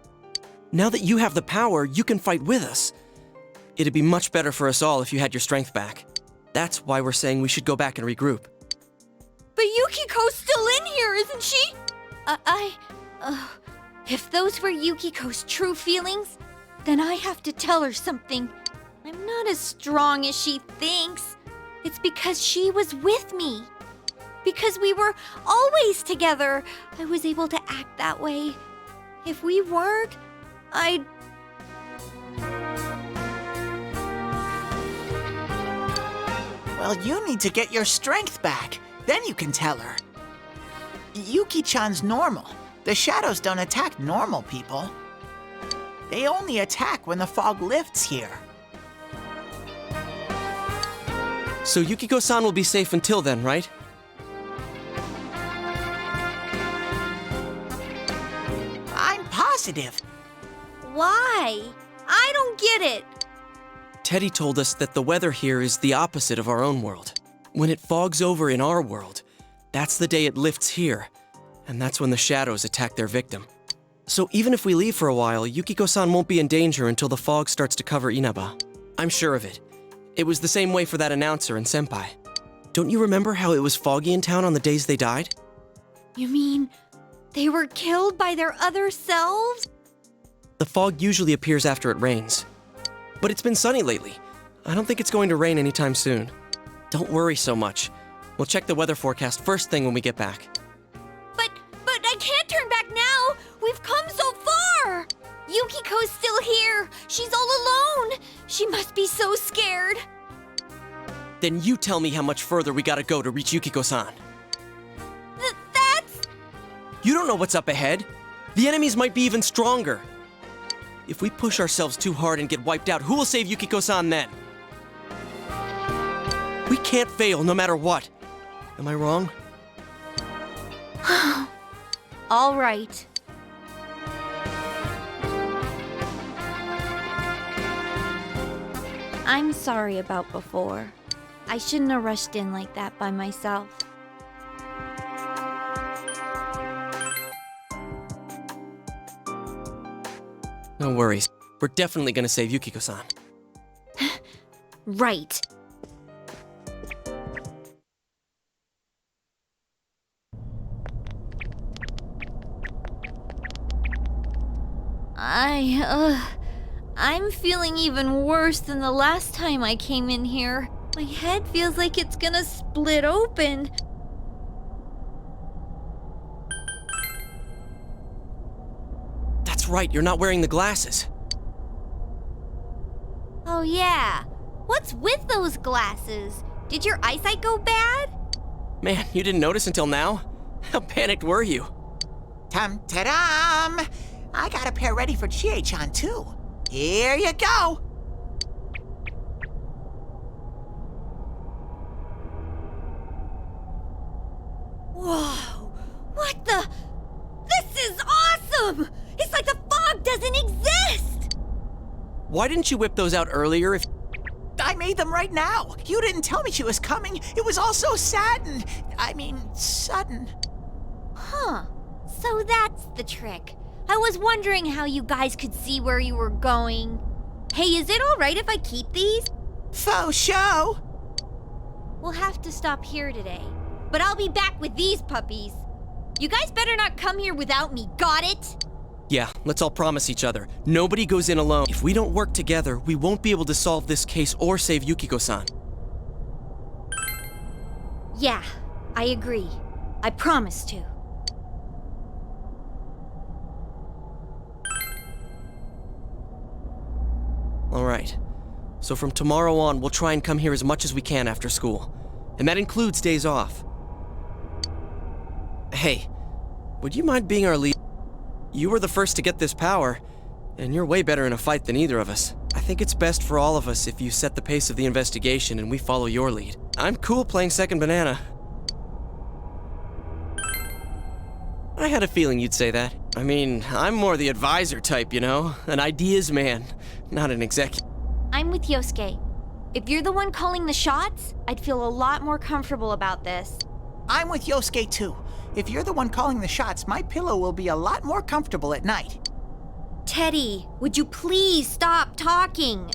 Speaker 4: Now that you have the power, you can fight with us. It'd be much better for us all if you had your strength back. That's why we're saying we should go back and regroup.
Speaker 5: But Yukiko's still in here, isn't she? If those were Yukiko's true feelings, then I have to tell her something. I'm not as strong as she thinks. It's because she was with me. Because we were always together, I was able to act that way. If we weren't, I'd...
Speaker 6: Well, you need to get your strength back. Then you can tell her. Yuki-chan's normal. The shadows don't attack normal people. They only attack when the fog lifts here.
Speaker 4: So Yukiko-san will be safe until then, right?
Speaker 6: I'm positive.
Speaker 5: Why? I don't get it.
Speaker 4: Teddy told us that the weather here is the opposite of our own world. When it fogs over in our world, that's the day it lifts here, and that's when the shadows attack their victim. So even if we leave for a while, Yukiko-san won't be in danger until the fog starts to cover Inaba. I'm sure of it. It was the same way for that announcer and Senpai. Don't you remember how it was foggy in town on the days they died?
Speaker 5: You mean they were killed by their other selves?
Speaker 4: The fog usually appears after it rains. But it's been sunny lately. I don't think it's going to rain anytime soon. Don't worry so much. We'll check the weather forecast first thing when we get back.
Speaker 5: But I can't turn back now! We've come so far! Yukiko's still here! She's all alone! She must be so scared!
Speaker 4: Then you tell me how much further we gotta go to reach Yukiko-san.
Speaker 5: That's...
Speaker 4: You don't know what's up ahead. The enemies might be even stronger. If we push ourselves too hard and get wiped out, who will save Yukiko-san then? We can't fail no matter what. Am I wrong?
Speaker 5: All right. I'm sorry about before. I shouldn't have rushed in like that by myself.
Speaker 4: No worries. We're definitely gonna save Yukiko-san.
Speaker 5: Right. I'm feeling even worse than the last time I came in here. My head feels like it's gonna split open.
Speaker 4: That's right, you're not wearing the glasses.
Speaker 5: Oh yeah. What's with those glasses? Did your eyesight go bad?
Speaker 4: Man, you didn't notice until now? How panicked were you?
Speaker 6: Tum-ta-dum! I got a pair ready for Chie-chan, too. Here you go!
Speaker 5: Whoa! What the? This is awesome! It's like the fog doesn't exist!
Speaker 4: Why didn't you whip those out earlier if...
Speaker 6: I made them right now. You didn't tell me she was coming. It was all so sudden.
Speaker 5: Huh. So that's the trick. I was wondering how you guys could see where you were going. Hey, is it alright if I keep these?
Speaker 6: Faux show!
Speaker 5: We'll have to stop here today. But I'll be back with these puppies. You guys better not come here without me, got it?
Speaker 4: Yeah, let's all promise each other. Nobody goes in alone. If we don't work together, we won't be able to solve this case or save Yukiko-san.
Speaker 5: Yeah, I agree. I promise to.
Speaker 4: Alright. So from tomorrow on, we'll try and come here as much as we can after school. And that includes days off. Hey, would you mind being our lead? You were the first to get this power, and you're way better in a fight than either of us. I think it's best for all of us if you set the pace of the investigation and we follow your lead. I'm cool playing second banana. I had a feeling you'd say that. I mean, I'm more the advisor type, you know? An ideas man, not an executive.
Speaker 5: I'm with Yosuke. If you're the one calling the shots, I'd feel a lot more comfortable about this.
Speaker 6: I'm with Yosuke, too. If you're the one calling the shots, my pillow will be a lot more comfortable at night.
Speaker 5: Teddy, would you please stop talking?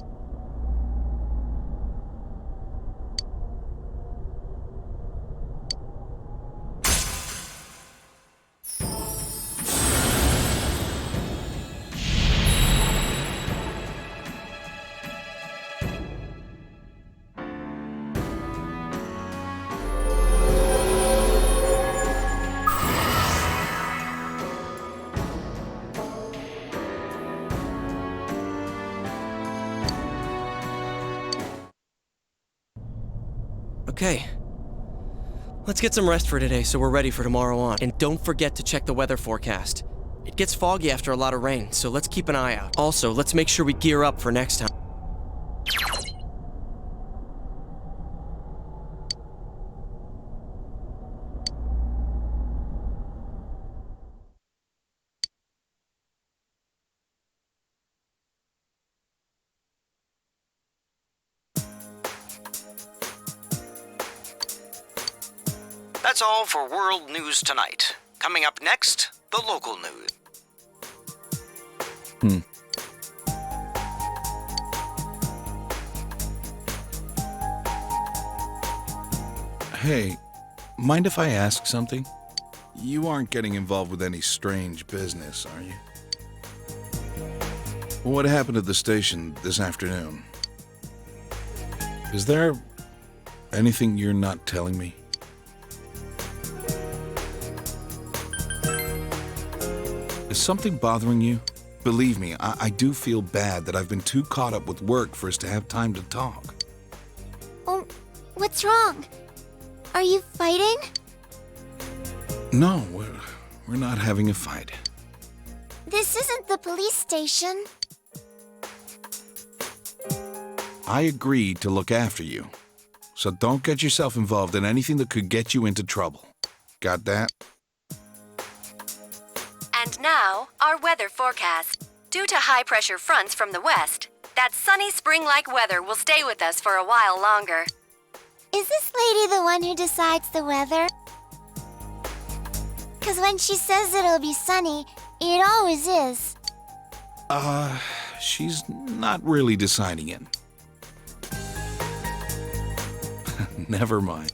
Speaker 4: Okay. Let's get some rest for today so we're ready for tomorrow on. And don't forget to check the weather forecast. It gets foggy after a lot of rain, so let's keep an eye out. Also, let's make sure we gear up for next time.
Speaker 13: That's all for World News Tonight. Coming up next, the local news.
Speaker 8: Hey, mind if I ask something? You aren't getting involved with any strange business, are you? What happened at the station this afternoon? Is there anything you're not telling me? Is something bothering you? Believe me, I do feel bad that I've been too caught up with work for us to have time to talk.
Speaker 5: Oh, what's wrong? Are you fighting?
Speaker 8: No, we're not having a fight.
Speaker 5: This isn't the police station.
Speaker 8: I agreed to look after you. So don't get yourself involved in anything that could get you into trouble. Got that?
Speaker 1: And now, our weather forecast. Due to high-pressure fronts from the west, that sunny spring-like weather will stay with us for a while longer.
Speaker 14: Is this lady the one who decides the weather? 'Cause when she says it'll be sunny, it always is.
Speaker 8: She's not really deciding it. Never mind.